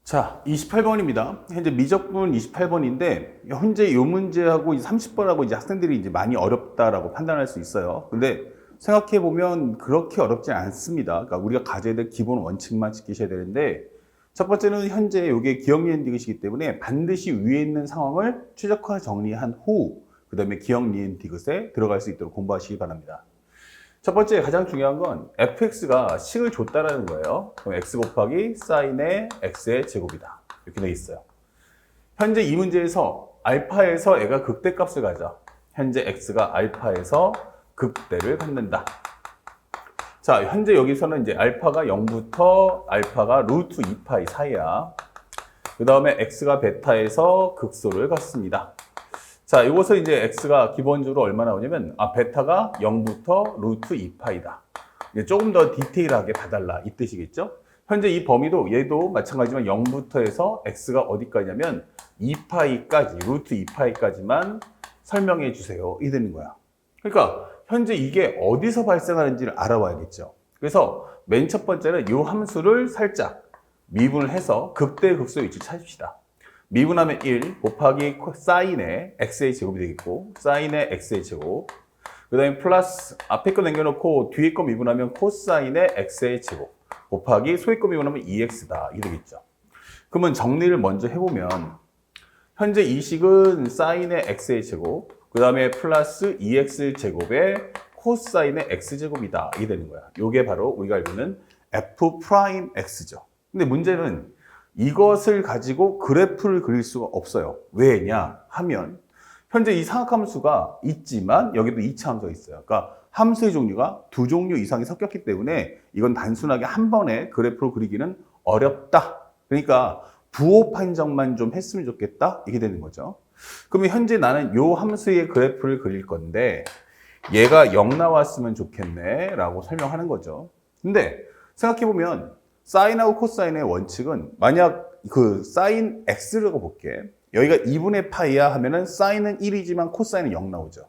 자, 28번입니다. 현재 미적분 28번인데, 현재 이 문제하고 30번하고 이제 학생들이 이제 많이 어렵다라고 판단할 수 있어요. 근데 생각해보면 그렇게 어렵지 않습니다. 그러니까 우리가 가져야 될 기본 원칙만 지키셔야 되는데, 첫 번째는 현재 이게 기억 니은 디귿이기 때문에 반드시 위에 있는 상황을 최적화 정리한 후, 그 다음에 기억 니은 디귿에 들어갈 수 있도록 공부하시기 바랍니다. 첫 번째 가장 중요한 건 fx가 식을 줬다라는 거예요. 그럼 x 곱하기 사인의 x의 제곱이다. 이렇게 돼 있어요. 현재 이 문제에서 알파에서 애가 극대값을 가져. 현재 x가 알파에서 극대를 갖는다. 자, 현재 여기서는 이제 알파가 0부터 알파가 루트 2파이 사이야. 그 다음에 x가 베타에서 극소를 갖습니다. 자, 이것을 이제 x가 기본적으로 얼마 나오냐면, 베타가 0부터 루트 2파이다. 조금 더 디테일하게 봐달라. 이 뜻이겠죠? 현재 이 범위도 얘도 마찬가지지만 0부터 해서 x가 어디까지냐면 2파이까지, 루트 2파이까지만 설명해 주세요. 이 되는 거야. 그러니까 현재 이게 어디서 발생하는지를 알아봐야겠죠. 그래서 맨 첫 번째는 이 함수를 살짝 미분을 해서 극대 극소의 위치를 찾읍시다. 미분하면 1 곱하기 사인의 x의 제곱이 되겠고, 사인의 x의 제곱. 그 다음에 플러스 앞에 거 남겨놓고 뒤에 거 미분하면 코사인의 x의 제곱. 곱하기 소위 거 미분하면 2x다. 이게 되겠죠. 그러면 정리를 먼저 해보면, 현재 이 식은 사인의 x의 제곱, 그 다음에 플러스 2x 제곱의 코사인의 x제곱이다. 이게 되는 거야. 이게 바로 우리가 알고 있는 f'x죠. 근데 문제는 이것을 가지고 그래프를 그릴 수가 없어요. 왜냐 하면 현재 이 사각함수가 있지만 여기도 이차 함수가 있어요. 그러니까 함수의 종류가 두 종류 이상이 섞였기 때문에 이건 단순하게 한 번에 그래프로 그리기는 어렵다. 그러니까 부호 판정만 좀 했으면 좋겠다. 이게 되는 거죠. 그러면 현재 나는 이 함수의 그래프를 그릴 건데 얘가 0 나왔으면 좋겠네 라고 설명하는 거죠. 근데 생각해보면 사인하고 코사인의 원칙은 만약 그 사인 x라고 볼게. 여기가 2분의 파이야 하면은 사인은 1이지만 코사인은 0 나오죠.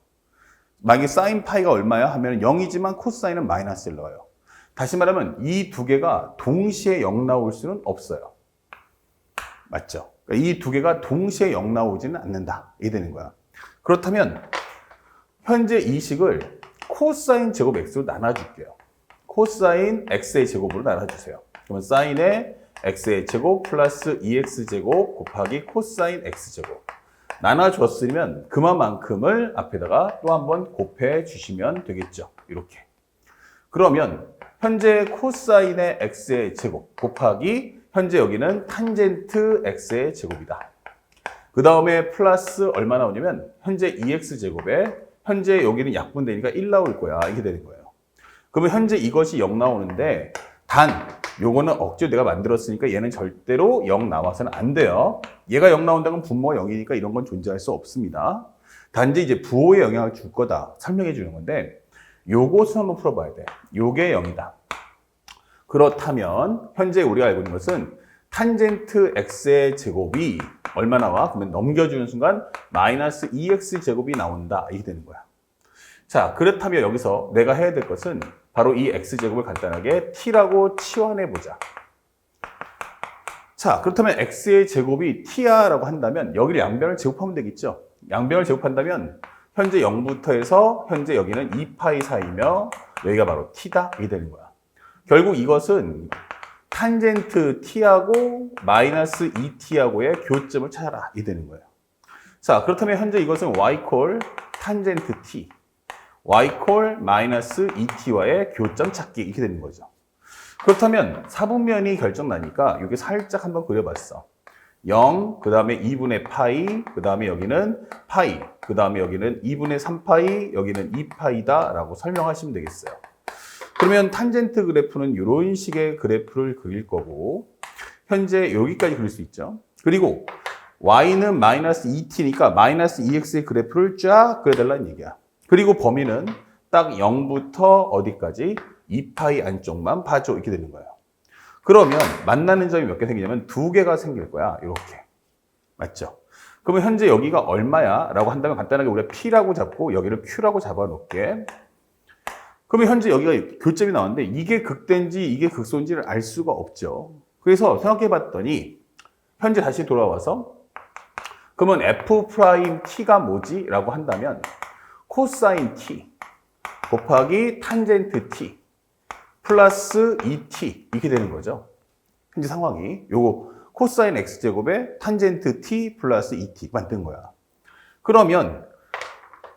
만약에 사인 파이가 얼마야 하면은 0이지만 코사인은 마이너스 1 나와요. 다시 말하면 이 두 개가 동시에 0 나올 수는 없어요. 맞죠? 그러니까 이 두 개가 동시에 0 나오지는 않는다. 이게 되는 거야. 그렇다면 현재 이 식을 코사인 제곱 x로 나눠줄게요. 코사인 x의 제곱으로 나눠주세요. 그러면 사인의 x의 제곱 플러스 2x제곱 곱하기 코사인 x제곱. 나눠줬으면 그만큼을 앞에다가 또 한번 곱해 주시면 되겠죠. 이렇게. 그러면 현재 코사인의 x의 제곱 곱하기 현재 여기는 탄젠트 x의 제곱이다. 그 다음에 플러스 얼마 나오냐면 현재 2x제곱에 현재 여기는 약분되니까 1 나올 거야. 이게 되는 거예요. 그러면 현재 이것이 0 나오는데 단 요거는 억지로 내가 만들었으니까 얘는 절대로 0 나와서는 안 돼요. 얘가 0 나온다면 분모가 0이니까 이런 건 존재할 수 없습니다. 단지 이제 부호에 영향을 줄 거다 설명해 주는 건데 요것을 한번 풀어봐야 돼. 요게 0이다. 그렇다면 현재 우리가 알고 있는 것은 탄젠트 x의 제곱이 얼마 나와? 그러면 넘겨주는 순간 마이너스 2x 제곱이 나온다. 이게 되는 거야. 자, 그렇다면 여기서 내가 해야 될 것은 바로 이 x제곱을 간단하게 t라고 치환해보자. 자, 그렇다면 x의 제곱이 t야라고 한다면 여기를 양변을 제곱하면 되겠죠. 양변을 제곱한다면 현재 0부터 해서 현재 여기는 2파이 사이며 여기가 바로 t다. 이게 되는 거야. 결국 이것은 탄젠트 t하고 마이너스 2t하고의 교점을 찾아라. 이게 되는 거예요. 자, 그렇다면 현재 이것은 y 탄젠트 t. y 마이너스 2t와의 교점 찾기 이렇게 되는 거죠. 그렇다면 사분면이 결정나니까 이게 살짝 한번 그려봤어. 0, 그 다음에 2분의 파이, 그 다음에 여기는 파이, 그 다음에 여기는 2분의 3파이, 여기는 2파이다 라고 설명하시면 되겠어요. 그러면 탄젠트 그래프는 이런 식의 그래프를 그릴 거고 현재 여기까지 그릴 수 있죠. 그리고 y는 마이너스 2t니까 마이너스 2x의 그래프를 쫙 그려달라는 얘기야. 그리고 범위는 딱 0부터 어디까지? 2파이 안쪽만 봐줘. 이렇게 되는 거예요. 그러면 만나는 점이 몇 개 생기냐면 두 개가 생길 거야. 이렇게. 맞죠? 그러면 현재 여기가 얼마야? 라고 한다면 간단하게 우리가 P라고 잡고 여기를 Q라고 잡아놓을게. 그러면 현재 여기가 교점이 나왔는데 이게 극대인지 이게 극소인지를 알 수가 없죠. 그래서 생각해 봤더니 현재 다시 돌아와서 그러면 f 프라임 t가 뭐지? 라고 한다면 코사인 t 곱하기 탄젠트 t 플러스 2t 이렇게 되는 거죠. 현재 상황이 요거 코사인 x제곱에 탄젠트 t 플러스 2t 만든 거야. 그러면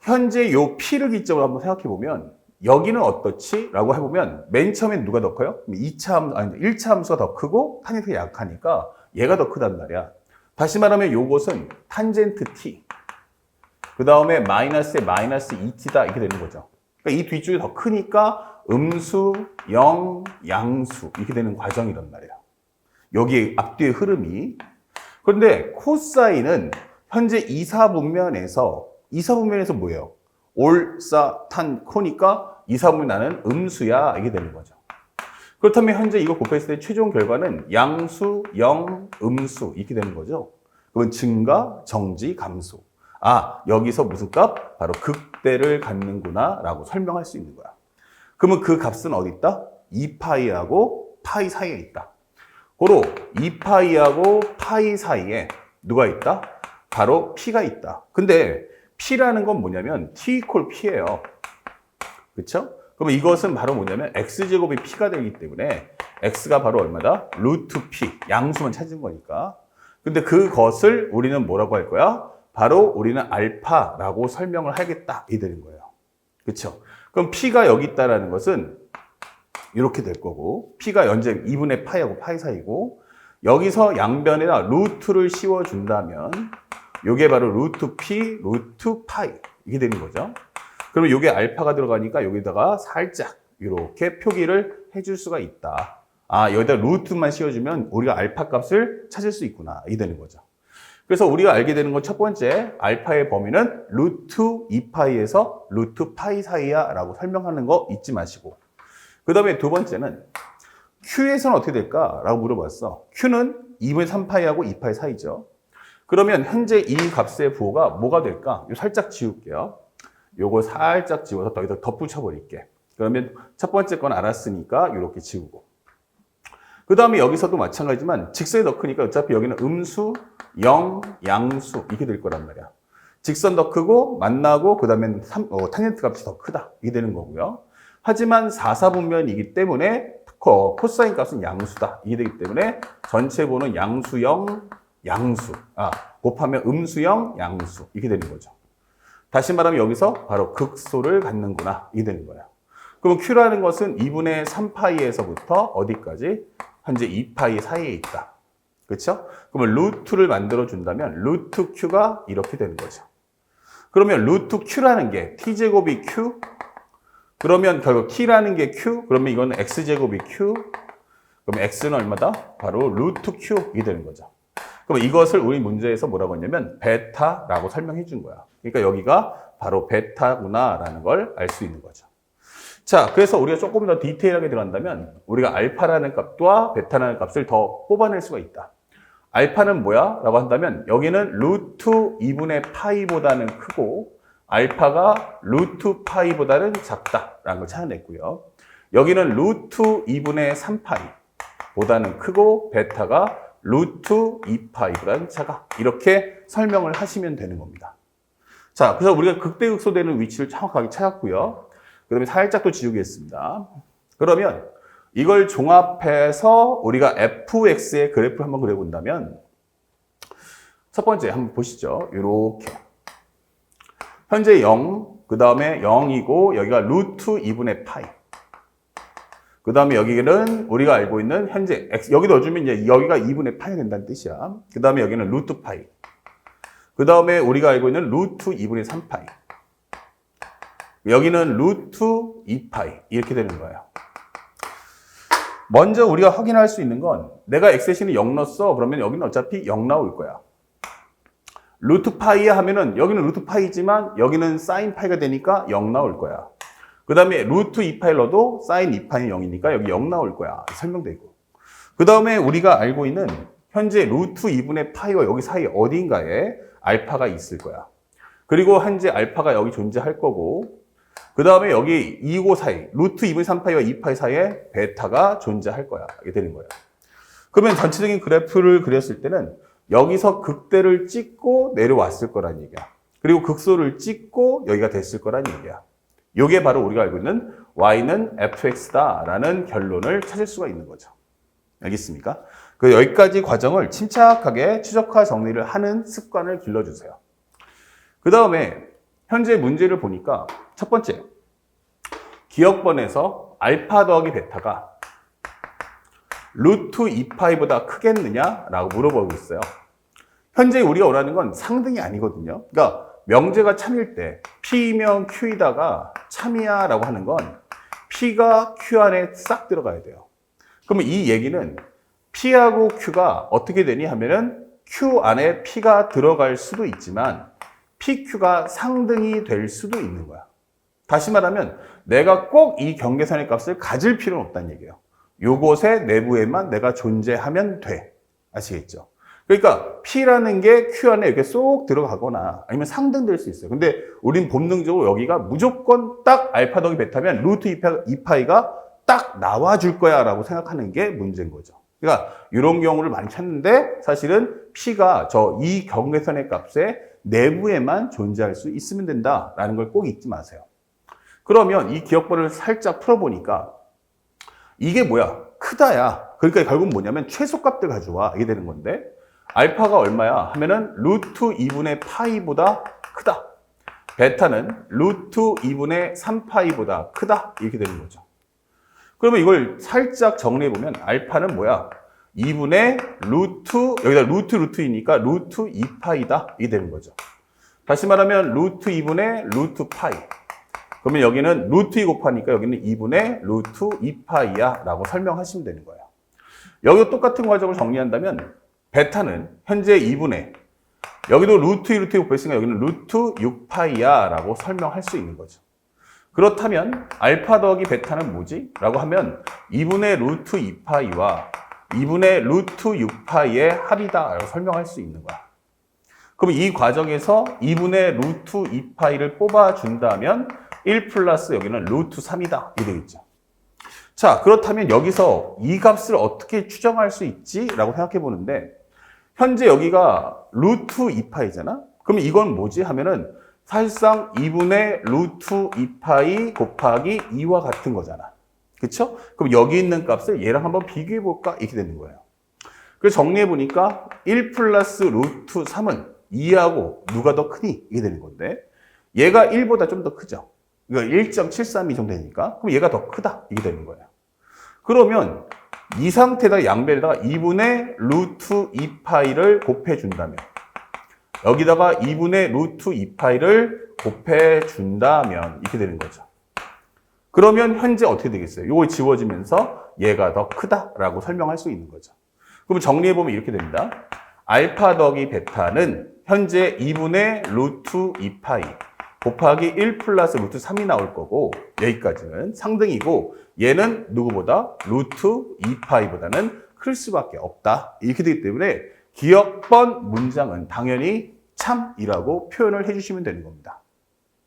현재 요 p를 기점으로 한번 생각해 보면 여기는 어떻지? 라고 해보면 맨 처음엔 누가 더 커요? 1차 함수가 더 크고 탄젠트가 약하니까 얘가 더 크단 말이야. 다시 말하면 요것은 탄젠트 t 그 다음에 마이너스에 마이너스 2t다 이렇게 되는 거죠. 그러니까 이 뒤쪽이 더 크니까 음수, 영, 양수 이렇게 되는 과정이란 말이에요. 여기 앞뒤의 흐름이. 그런데 코사인은 현재 이사분면에서 뭐예요? 올, 사, 탄, 코니까 이사분면 나는 음수야 이게 되는 거죠. 그렇다면 현재 이거 곱했을 때 최종 결과는 양수, 영, 음수 이렇게 되는 거죠. 그건 증가, 정지, 감소. 아, 여기서 무슨 값? 바로 극대를 갖는구나 라고 설명할 수 있는 거야. 그러면 그 값은 어디 있다? 2파이하고 파이 사이에 있다. 고로 2파이하고 파이 사이에 누가 있다? 바로 p가 있다. 근데 p라는 건 뭐냐면 t 이퀄 p예요. 그렇죠? 그러면 이것은 바로 뭐냐면 x제곱이 p가 되기 때문에 x가 바로 얼마다? 루트 p, 양수만 찾은 거니까. 근데 그것을 우리는 뭐라고 할 거야? 바로 우리는 알파라고 설명을 하겠다 이 되는 거예요. 그렇죠? 그럼 p가 여기 있다라는 것은 이렇게 될 거고 p가 현재 2분의 파이하고 파이 사이고 여기서 양변에다 루트를 씌워준다면 이게 바로 루트 p, 루트 파이 이게 되는 거죠. 그러면 이게 알파가 들어가니까 여기다가 살짝 이렇게 표기를 해줄 수가 있다. 아, 여기다 루트만 씌워주면 우리가 알파 값을 찾을 수 있구나 이게 되는 거죠. 그래서 우리가 알게 되는 건 첫 번째, 알파의 범위는 루트 2파이에서 루트 파이 사이야 라고 설명하는 거 잊지 마시고, 그 다음에 두 번째는 Q에서는 어떻게 될까? 라고 물어봤어. Q는 2분의 3파이하고 2파이 사이죠. 그러면 현재 이 값의 부호가 뭐가 될까? 이거 살짝 지울게요. 요거 살짝 지워서 여기다 덧붙여 버릴게. 그러면 첫 번째 건 알았으니까 이렇게 지우고. 그 다음에 여기서도 마찬가지지만 직선이 더 크니까 어차피 여기는 음수, 영, 양수 이렇게 될 거란 말이야. 직선 더 크고 만나고 그 다음에 탄젠트 값이 더 크다 이게 되는 거고요. 하지만 4사분면이기 때문에 코사인 값은 양수다 이게 되기 때문에 전체 부호는 양수영, 양수 곱하면 음수영, 양수 이렇게 되는 거죠. 다시 말하면 여기서 바로 극소를 갖는구나 이게 되는 거예요. 그럼 Q라는 것은 2분의 3파이에서부터 어디까지? 현재 2파이 사이에 있다. 그렇죠? 그러면 루트를 만들어 준다면 루트 Q가 이렇게 되는 거죠. 그러면 루트 Q라는 게 T제곱이 Q, 그러면 결국 T라는 게 Q, 그러면 이거는 X제곱이 Q, 그러면 X는 얼마다? 바로 루트 Q 이 되는 거죠. 그럼 이것을 우리 문제에서 뭐라고 했냐면 베타라고 설명해 준 거야. 그러니까 여기가 바로 베타구나라는 걸 알 수 있는 거죠. 자, 그래서 우리가 조금 더 디테일하게 들어간다면 우리가 알파라는 값과 베타라는 값을 더 뽑아낼 수가 있다. 알파는 뭐야? 라고 한다면 여기는 루트 2분의 파이보다는 크고 알파가 루트 파이보다는 작다라는 걸 찾아냈고요. 여기는 루트 2분의 3파이보다는 크고 베타가 루트 2파이보다는 작아. 이렇게 설명을 하시면 되는 겁니다. 자, 그래서 우리가 극대극소되는 위치를 정확하게 찾았고요. 그 다음에 살짝 또 지우겠습니다. 그러면 이걸 종합해서 우리가 fx의 그래프를 한번 그려본다면 첫 번째 한번 보시죠. 이렇게 현재 0, 그 다음에 0이고 여기가 루트 2분의 파이, 그 다음에 여기는 우리가 알고 있는 현재 x, 여기 넣어주면 이제 여기가 2분의 파이가 된다는 뜻이야. 그 다음에 여기는 루트 파이, 그 다음에 우리가 알고 있는 루트 2분의 3파이, 여기는 루트 2파이 이렇게 되는 거예요. 먼저 우리가 확인할 수 있는 건 내가 x에는 0 넣었어. 그러면 여기는 어차피 0 나올 거야. 루트 파이야 하면은 여기는 루트 파이지만 여기는 사인 파이가 되니까 0 나올 거야. 그 다음에 루트 2파이 넣어도 사인 2파이 0이니까 여기 0 나올 거야. 설명되고. 그 다음에 우리가 알고 있는 현재 루트 2분의 파이와 여기 사이 어딘가에 알파가 있을 거야. 그리고 현재 알파가 여기 존재할 거고, 그 다음에 여기 2고 사이, 루트 2분의 3파이와 2파이 사이에 베타가 존재할 거야. 이게 되는 거예요. 그러면 전체적인 그래프를 그렸을 때는 여기서 극대를 찍고 내려왔을 거란 얘기야. 그리고 극소를 찍고 여기가 됐을 거란 얘기야. 이게 바로 우리가 알고 있는 y는 fx다라는 결론을 찾을 수가 있는 거죠. 알겠습니까? 그 여기까지 과정을 침착하게 추적화 정리를 하는 습관을 길러주세요. 그 다음에 현재 문제를 보니까 첫 번째, 기억번에서 알파 더하기 베타가 루트 2파이보다 크겠느냐라고 물어보고 있어요. 현재 우리가 원하는 건 상등이 아니거든요. 그러니까 명제가 참일 때 P면 Q이다가 참이야 라고 하는 건 P가 Q 안에 싹 들어가야 돼요. 그러면 이 얘기는 P하고 Q가 어떻게 되니 하면은 Q 안에 P가 들어갈 수도 있지만 PQ가 상등이 될 수도 있는 거야. 다시 말하면 내가 꼭 이 경계선의 값을 가질 필요는 없다는 얘기예요. 요것의 내부에만 내가 존재하면 돼. 아시겠죠? 그러니까 P라는 게 Q 안에 이렇게 쏙 들어가거나 아니면 상등될 수 있어요. 근데 우린 본능적으로 여기가 무조건 딱 알파 더하기 베타면 루트 2파이가 딱 나와줄 거야 라고 생각하는 게 문제인 거죠. 그러니까 이런 경우를 많이 찾는데 사실은 P가 이 경계선의 값의 내부에만 존재할 수 있으면 된다라는 걸 꼭 잊지 마세요. 그러면 이 기억번을 살짝 풀어보니까 이게 뭐야? 크다야. 그러니까 결국 뭐냐면 최소값들 가져와. 이게 되는 건데 알파가 얼마야? 하면은 루트 2분의 파이보다 크다. 베타는 루트 2분의 3파이보다 크다. 이렇게 되는 거죠. 그러면 이걸 살짝 정리해보면 알파는 뭐야? 2분의 루트, 여기다 루트이니까 루트 2파이다. 이게 되는 거죠. 다시 말하면 루트 2분의 루트 파이. 그러면 여기는 루트 2 곱하니까 여기는 2분의 루트 2파이야 라고 설명하시면 되는 거예요. 여기도 똑같은 과정을 정리한다면 베타는 현재 2분의 여기도 루트 2 곱했으니까 여기는 루트 6파이야 라고 설명할 수 있는 거죠. 그렇다면 알파 더하기 베타는 뭐지? 라고 하면 2분의 루트 2파이와 2분의 루트 6파이의 합이다 라고 설명할 수 있는 거야. 그럼 이 과정에서 2분의 루트 2파이를 뽑아준다면 1 플러스 여기는 루트 3이다. 이게 되겠죠. 자, 그렇다면 여기서 이 값을 어떻게 추정할 수 있지? 라고 생각해 보는데 현재 여기가 루트 2파이잖아? 그럼 이건 뭐지? 하면은 사실상 2분의 루트 2파이 곱하기 2와 같은 거잖아. 그쵸? 그럼 여기 있는 값을 얘랑 한번 비교해 볼까? 이렇게 되는 거예요. 그래서 정리해 보니까 1 플러스 루트 3은 2하고 누가 더 크니? 이게 되는 건데 얘가 1보다 좀 더 크죠? 그러니까 1.732 정도 되니까 그럼 얘가 더 크다. 이게 되는 거예요. 그러면 이 상태에다 양변에다가 2분의 루트 2파이를 곱해준다면 여기다가 2분의 루트 2파이를 곱해준다면 이렇게 되는 거죠. 그러면 현재 어떻게 되겠어요? 이걸 지워지면서 얘가 더 크다라고 설명할 수 있는 거죠. 그럼 정리해보면 이렇게 됩니다. 알파 더하기 베타는 현재 2분의 루트 2파이 곱하기 1 플러스 루트 3이 나올 거고 여기까지는 상등이고 얘는 누구보다 루트 2파이보다는 클 수밖에 없다. 이렇게 되기 때문에 기억번 문장은 당연히 참이라고 표현을 해주시면 되는 겁니다.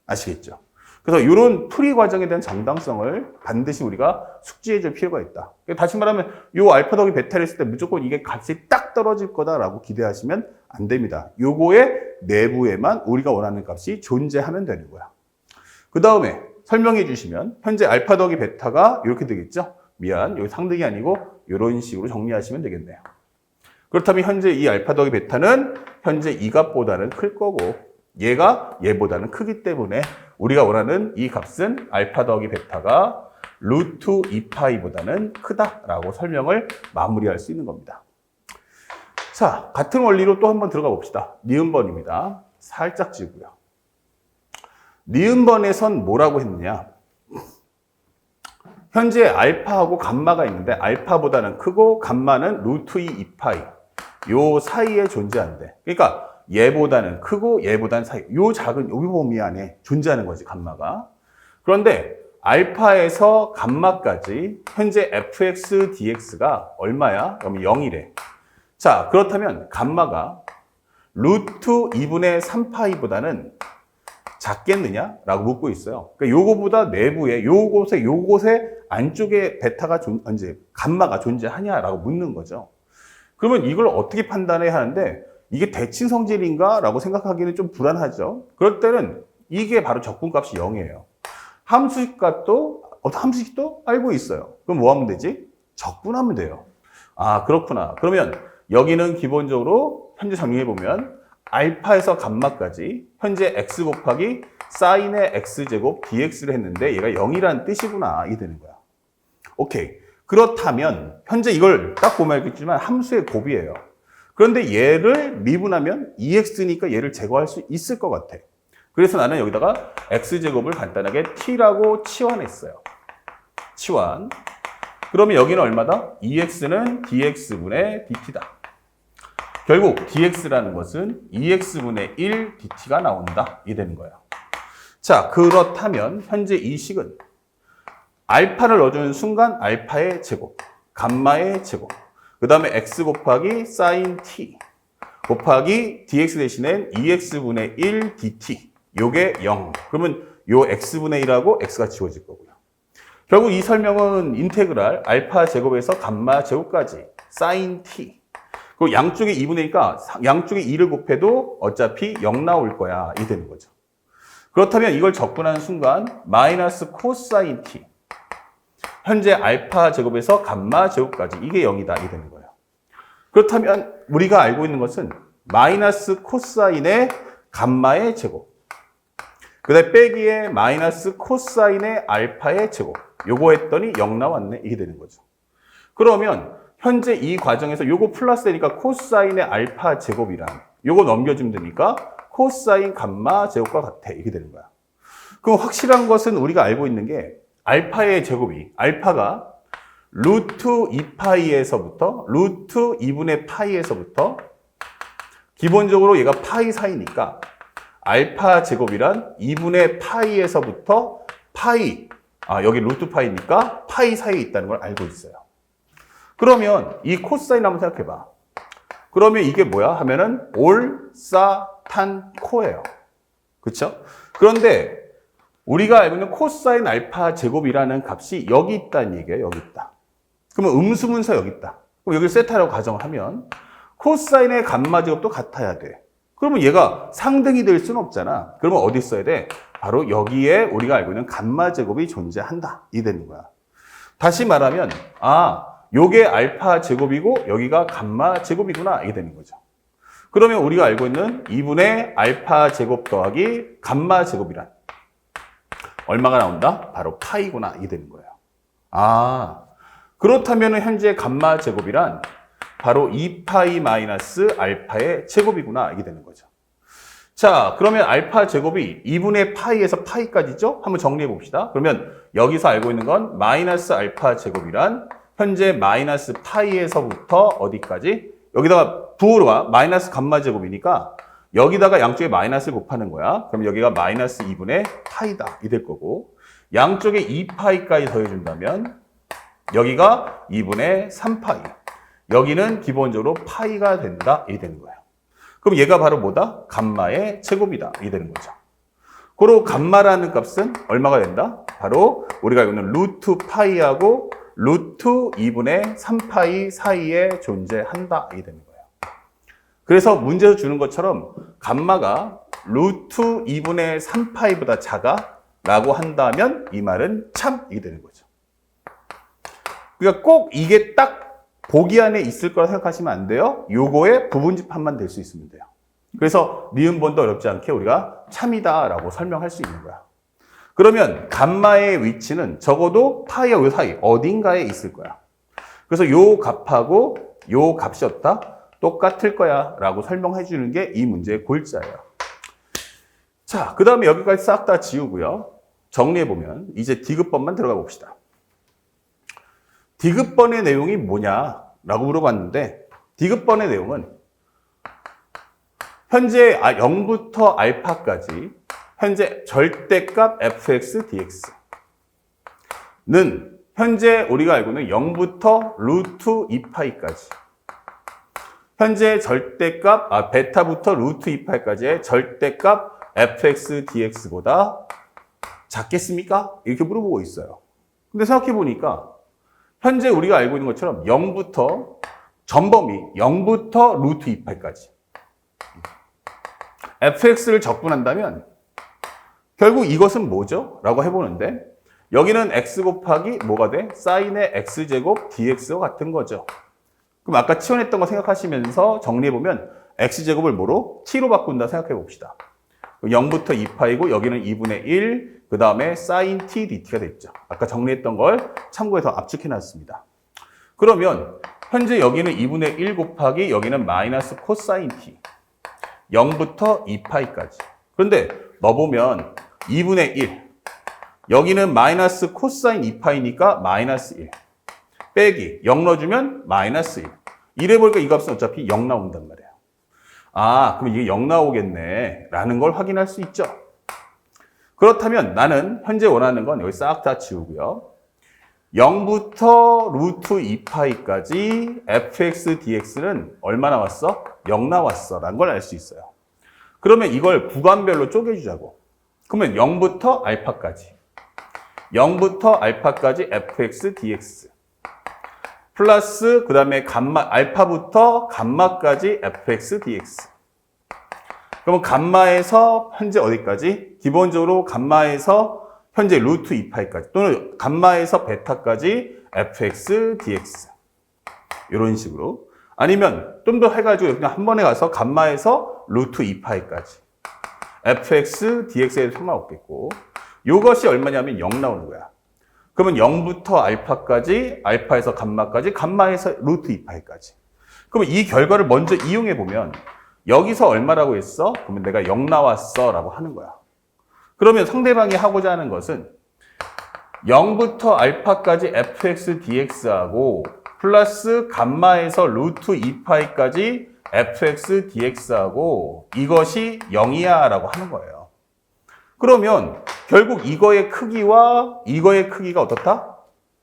아시겠죠? 그래서 이런 풀이 과정에 대한 정당성을 반드시 우리가 숙지해 줄 필요가 있다. 다시 말하면 이 알파 더하기 베타를 했을 때 무조건 이게 값이 딱 떨어질 거다라고 기대하시면 안 됩니다. 요거의 내부에만 우리가 원하는 값이 존재하면 되는 거야. 그 다음에 설명해 주시면 현재 알파 더하기 베타가 이렇게 되겠죠? 여기 상등이 아니고 이런 식으로 정리하시면 되겠네요. 그렇다면 현재 이 알파 더하기 베타는 현재 이 값보다는 클 거고 얘가 얘보다는 크기 때문에 우리가 원하는 이 값은 알파 더하기 베타가 루트 2파이보다는 크다라고 설명을 마무리할 수 있는 겁니다. 자, 같은 원리로 또 한번 들어가 봅시다. 니은번입니다. 살짝 지고요. 니은번에선 뭐라고 했느냐? 현재 알파하고 감마가 있는데 알파보다는 크고 감마는 루트 2파이 요 사이에 존재한대. 그러니까 얘보다는 크고 얘보다는 사이 요 작은 요 범위 안에 존재하는 거지 감마가. 그런데 알파에서 감마까지 현재 fx dx가 얼마야? 그러면 0이래. 자, 그렇다면 감마가 루트 2분의 3파이보다는 작겠느냐? 라고 묻고 있어요. 그러니까 요거보다 내부에 요곳에 안쪽에 베타가 감마가 존재하냐라고 묻는 거죠. 그러면 이걸 어떻게 판단해야 하는데 이게 대칭 성질인가? 라고 생각하기는 좀 불안하죠. 그럴 때는 이게 바로 적분값이 0이에요. 함수식값도, 함수식도 알고 있어요. 그럼 뭐 하면 되지? 적분하면 돼요. 아, 그렇구나. 그러면 여기는 기본적으로 현재 정리해보면 알파에서 감마까지 현재 x 곱하기 사인의 x제곱 dx를 했는데 얘가 0이라는 뜻이구나. 이게 되는 거야. 오케이. 그렇다면 현재 이걸 딱 보면 알겠지만 함수의 곱이에요. 그런데 얘를 미분하면 2x니까 얘를 제거할 수 있을 것 같아. 그래서 나는 여기다가 x제곱을 간단하게 t라고 치환했어요. 치환. 그러면 여기는 얼마다? 2x는 dx분의 dt다. 결국 dx라는 것은 2x분의 1 dt가 나온다. 이 되는 거예요. 자, 그렇다면 현재 이 식은 알파를 넣어주는 순간 알파의 제곱, 감마의 제곱, 그 다음에 x 곱하기 사인 t 곱하기 dx 대신엔 2x분의 1 dt. 요게 0. 그러면 요 x분의 1하고 x가 지워질 거고요. 결국 이 설명은 인테그랄 알파 제곱에서 감마 제곱까지 사인 t. 그리고 양쪽에 2분의니까 양쪽에 2를 곱해도 어차피 0 나올 거야. 이 되는 거죠. 그렇다면 이걸 적분하는 순간 마이너스 코사인 t. 현재 알파 제곱에서 감마 제곱까지 이게 0이다. 이 되는 거예요. 그렇다면 우리가 알고 있는 것은 마이너스 코사인의 감마의 제곱. 그 다음에 빼기에 마이너스 코사인의 알파의 제곱. 요거 했더니 0 나왔네. 이게 되는 거죠. 그러면 현재 이 과정에서 요거 플러스 되니까 코사인의 알파 제곱이란 요거 넘겨주면 되니까 코사인 감마 제곱과 같아. 이게 되는 거야. 그럼 확실한 것은 우리가 알고 있는 게 알파의 제곱이 알파가 루트 2파이에서부터 루트 2분의 파이에서부터 기본적으로 얘가 파이 사이니까 알파 제곱이란 2분의 파이에서부터 파이, 여기 루트 파이니까 파이 사이에 있다는 걸 알고 있어요. 그러면 이 코사인 한번 생각해봐. 그러면 이게 뭐야? 하면은 올사탄코예요. 그쵸? 그런데 우리가 알고 있는 코사인 알파 제곱이라는 값이 여기 있다는 얘기예요. 여기 있다. 그러면 음수분서 여기 있다. 그럼 여기를 세타라고 가정을 하면 코사인의 감마 제곱도 같아야 돼. 그러면 얘가 상등이 될 수는 없잖아. 그러면 어디 써야 돼? 바로 여기에 우리가 알고 있는 감마 제곱이 존재한다. 이 되는 거야. 다시 말하면 요게 알파 제곱이고 여기가 감마 제곱이구나. 이게 되는 거죠. 그러면 우리가 알고 있는 2분의 알파 제곱 더하기 감마 제곱이란 얼마가 나온다? 바로 파이구나. 이게 되는 거예요. 그렇다면 현재 감마 제곱이란 바로 2파이 마이너스 알파의 제곱이구나. 이게 되는 거죠. 자, 그러면 알파 제곱이 2분의 파이에서 파이까지죠? 한번 정리해 봅시다. 그러면 여기서 알고 있는 건 마이너스 알파 제곱이란 현재 마이너스 파이에서부터 어디까지? 여기다가 부호가 마이너스 감마 제곱이니까 여기다가 양쪽에 마이너스를 곱하는 거야. 그럼 여기가 마이너스 2분의 파이다. 이 될 거고 양쪽에 2파이까지 더해준다면 여기가 2분의 3파이. 여기는 기본적으로 파이가 된다. 이 되는 거예요. 그럼 얘가 바로 뭐다? 감마의 제곱이다. 이 되는 거죠. 그리고 감마라는 값은 얼마가 된다? 바로 우리가 알고 있는 루트 파이하고 루트 2분의 3파이 사이에 존재한다. 이 되는 거예요. 그래서 문제에서 주는 것처럼 감마가 루트 2분의 3파이보다 작아? 라고 한다면 이 말은 참 이게 되는 거죠. 그러니까 꼭 이게 딱 보기 안에 있을 거라 생각하시면 안 돼요. 요거의 부분집합만 될 수 있으면 돼요. 그래서 니은번도 어렵지 않게 우리가 참이다라고 설명할 수 있는 거야. 그러면 감마의 위치는 적어도 파이와 요 사이 어딘가에 있을 거야. 그래서 요 값하고 요 값이 어떻다? 똑같을 거야 라고 설명해 주는 게 이 문제의 골자예요. 자, 그 다음에 여기까지 싹 다 지우고요. 정리해보면 이제 디귿번만 들어가 봅시다. 디귿번의 내용이 뭐냐라고 물어봤는데 디귿번의 내용은 현재 0부터 알파까지 현재 절대값 fx dx는 현재 우리가 알고 있는 0부터 루트 2파이까지 현재 절대값 베타부터 루트 2파이까지의 절대값 fx dx보다 작겠습니까? 이렇게 물어보고 있어요. 근데 생각해 보니까 현재 우리가 알고 있는 것처럼 0부터 전범위 0부터 루트 2파이까지 fx를 적분한다면 결국 이것은 뭐죠? 라고 해보는데 여기는 x 곱하기 뭐가 돼? 사인의 x제곱 dx와 같은 거죠. 그럼 아까 치환했던 거 생각하시면서 정리해보면 x제곱을 뭐로? t로 바꾼다 생각해 봅시다. 0부터 2파이고 여기는 2분의 1, 그 다음에 sin t dt가 됐죠. 아까 정리했던 걸 참고해서 압축해 놨습니다. 그러면 현재 여기는 2분의 1 곱하기 여기는 마이너스 코사인 t 0부터 2파이까지. 그런데 넣어보면 2분의 1 여기는 마이너스 코사인 2파이니까 마이너스 1 빼기 0 넣어주면 마이너스 1 이래보니까 이 값은 어차피 0 나온단 말이에요. 아, 그럼 이게 0 나오겠네 라는 걸 확인할 수 있죠. 그렇다면 나는 현재 원하는 건 여기 싹 다 지우고요. 0부터 루트 2파이까지 fx dx는 얼마 나왔어? 0 나왔어 라는 걸 알 수 있어요. 그러면 이걸 구간별로 쪼개주자고. 그러면 0부터 알파까지 0부터 알파까지 fx dx 플러스 그 다음에 감마 알파부터 감마까지 fx dx. 그러면 감마에서 현재 어디까지? 기본적으로 감마에서 현재 루트 2파이까지 또는 감마에서 베타까지 fx dx 이런 식으로. 아니면 좀 더 해가지고 그냥 한 번에 가서 감마에서 루트 2파이까지 fx dx에도 상관없겠고 이것이 얼마냐면 0 나오는 거야. 그러면 0부터 알파까지 알파에서 감마까지 감마에서 루트 2파이까지. 그러면 이 결과를 먼저 이용해 보면 여기서 얼마라고 했어? 그러면 내가 0 나왔어 라고 하는 거야. 그러면 상대방이 하고자 하는 것은 0부터 알파까지 fx dx하고 플러스 감마에서 루트 2파이까지 fx dx하고 이것이 0이야 라고 하는 거예요. 그러면 결국 이거의 크기와 이거의 크기가 어떻다?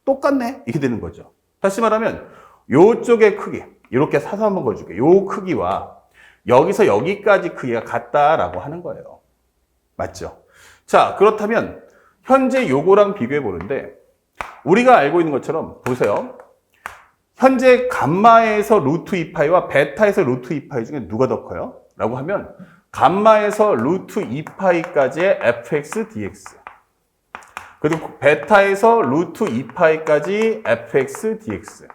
똑같네? 이렇게 되는 거죠. 다시 말하면 이쪽의 크기, 이렇게 사서 한번 그어줄게. 요 크기와 여기서 여기까지 크기가 같다라고 하는 거예요. 맞죠? 자, 그렇다면 현재 요거랑 비교해 보는데 우리가 알고 있는 것처럼 보세요. 현재 감마에서 루트 2파이와 베타에서 루트 2파이 중에 누가 더 커요? 라고 하면 감마에서 루트 2파이까지의 fx dx 그리고 베타에서 루트 2파이까지 fx dx.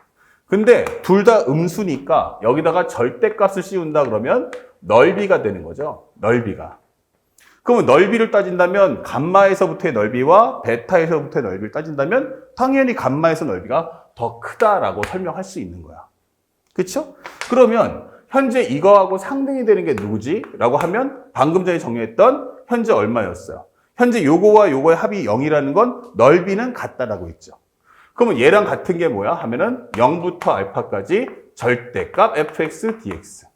근데 둘 다 음수니까 여기다가 절대값을 씌운다 그러면 넓이가 되는 거죠. 넓이가. 그러면 넓이를 따진다면 감마에서부터의 넓이와 베타에서부터의 넓이를 따진다면 당연히 감마에서 넓이가 더 크다라고 설명할 수 있는 거야. 그렇죠? 그러면 현재 이거하고 상등이 되는 게 누구지? 라고 하면 방금 전에 정리했던 현재 얼마였어요? 현재 요거와 요거의 합이 0이라는 건 넓이는 같다라고 했죠. 그러면 얘랑 같은 게 뭐야? 하면은 0부터 알파까지 절대값 fx dx.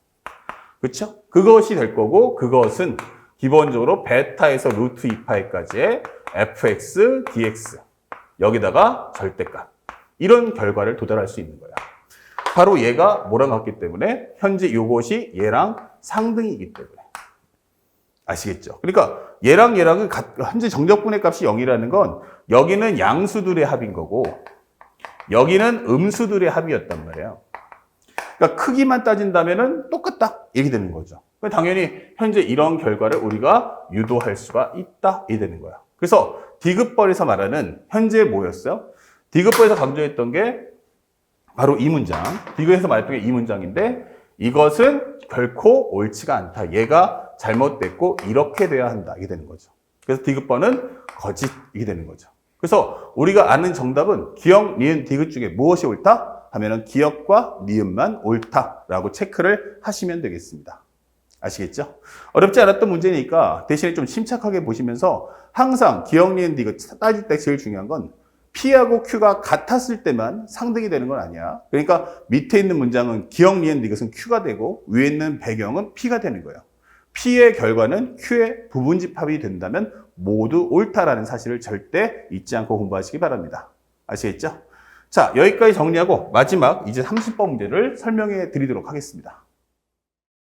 그렇죠? 그것이 될 거고 그것은 기본적으로 베타에서 루트 2파이까지의 fx dx. 여기다가 절대값. 이런 결과를 도달할 수 있는 거야. 바로 얘가 뭐랑 같기 때문에 현재 이것이 얘랑 상등이기 때문에. 아시겠죠? 그러니까 얘랑 얘랑은 현재 정적분의 값이 0이라는 건 여기는 양수들의 합인 거고 여기는 음수들의 합이었단 말이에요. 그러니까 크기만 따진다면은 똑같다 이렇게 되는 거죠. 당연히 현재 이런 결과를 우리가 유도할 수가 있다 이렇게 되는 거야. 그래서 디귿벌에서 말하는 현재 뭐였어요? 디귿벌에서 강조했던 게 바로 이 문장. 디귿에서 말했던 게 이 문장인데 이것은 결코 옳지가 않다. 얘가 잘못됐고 이렇게 돼야 한다. 이게 되는 거죠. 그래서 디귿번은 거짓 이게 되는 거죠. 그래서 우리가 아는 정답은 기역, 니은, 디귿 중에 무엇이 옳다? 하면은 기역과 니은만 옳다라고 체크를 하시면 되겠습니다. 아시겠죠? 어렵지 않았던 문제니까 대신에 좀 침착하게 보시면서 항상 기역, 니은, 디귿 따질 때 제일 중요한 건 P하고 Q가 같았을 때만 상등이 되는 건 아니야. 그러니까 밑에 있는 문장은 기역, 니은, 디귿은 Q가 되고 위에 있는 배경은 P가 되는 거예요. P의 결과는 Q의 부분집합이 된다면 모두 옳다라는 사실을 절대 잊지 않고 공부하시기 바랍니다. 아시겠죠? 자, 여기까지 정리하고 마지막 이제 30번 문제를 설명해 드리도록 하겠습니다.